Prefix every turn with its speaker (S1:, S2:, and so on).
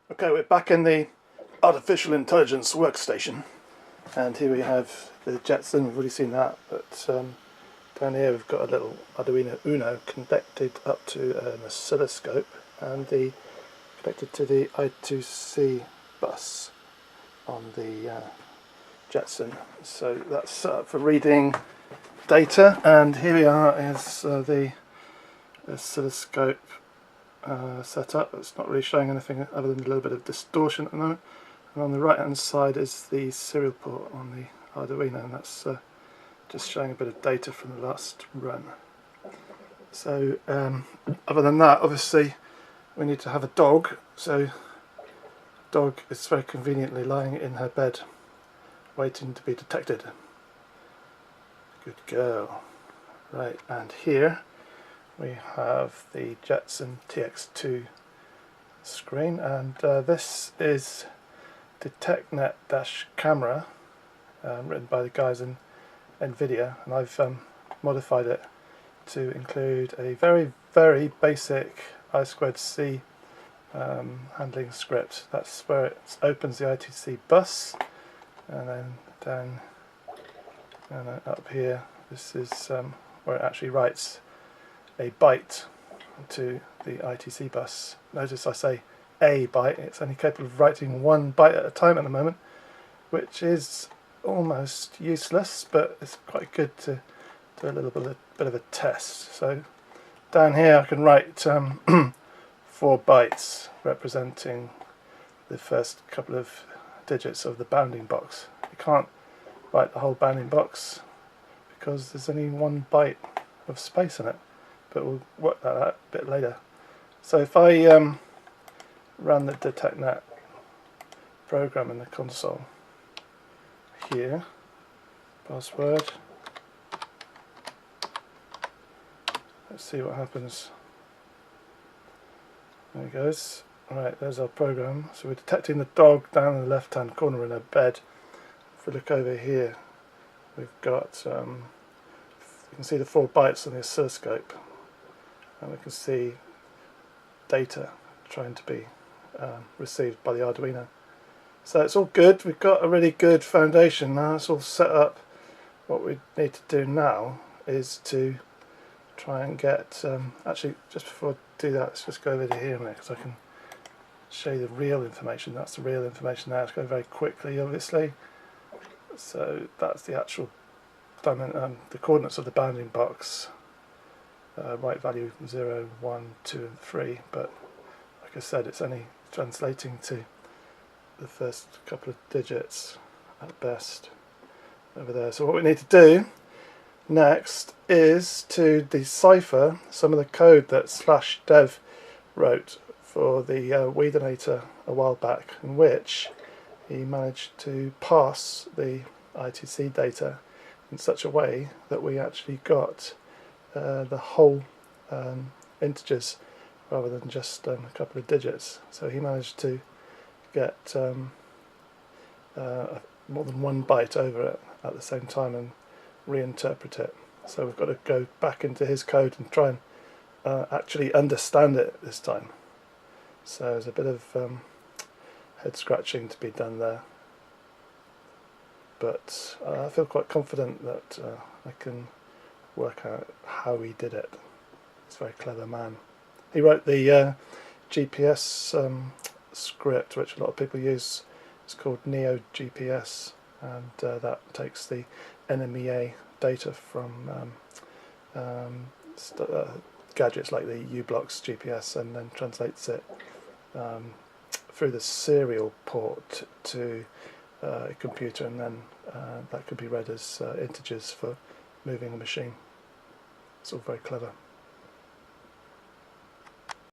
S1: Okay, we're back in the artificial intelligence workstation, and here we have the Jetson. We've already seen that, but down here we've got a little Arduino Uno connected up to an oscilloscope and connected to the I2C bus on the Jetson. So that's set up for reading data, and here we are is the oscilloscope set up. It's not really showing anything other than a little bit of distortion at the moment. And on the right hand side is the serial port on the Arduino, and that's just showing a bit of data from the last run. So other than that, obviously we need to have a dog, so dog is very conveniently lying in her bed waiting to be detected. Good girl. Right, and here we have the Jetson TX2 screen, and this is DetectNet-camera, written by the guys in NVIDIA, and I've modified it to include a very basic I2C handling script. That's where it opens the I2C bus, and then down and then up here, this is where it actually writes a byte to the I2C bus. Notice I say a byte, it's only capable of writing 1 byte at a time at the moment, which is almost useless, but it's quite good to do a little bit of a test. So down here I can write 4 bytes representing the first couple of digits of the bounding box. You can't write the whole bounding box because there's only 1 byte of space in it, but we'll work that out a bit later. So if I run the DetectNet program in the console here, password, let's see what happens. There it goes. Alright, there's our program. So we're detecting the dog down in the left hand corner in her bed. If we look over here, we've got you can see the 4 bytes on the oscilloscope, and we can see data trying to be received by the Arduino. So it's all good. We've got a really good foundation now. It's all set up. What we need to do now is to try and get actually, just before I do that, let's just go over to here a minute, because I can show you the real information. That's the real information there. It's going very quickly, obviously. So that's the actual the coordinates of the bounding box. Right value 0, 1, 2 and 3, but like I said, it's only translating to the first couple of digits at best over there. So what we need to do next is to decipher some of the code that /dev wrote for the Weedinator a while back, in which he managed to pass the I2C data in such a way that we actually got the whole integers rather than just a couple of digits. So he managed to get more than 1 byte over it at the same time and reinterpret it. So we've got to go back into his code and try and actually understand it this time. So there's a bit of head scratching to be done there, but I feel quite confident that I can work out how he did it. He's a very clever man. He wrote the GPS script, which a lot of people use. It's called Neo GPS, and that takes the NMEA data from gadgets like the U-Blocks GPS and then translates it through the serial port to a computer, and then that could be read as integers for moving a machine. It's all very clever.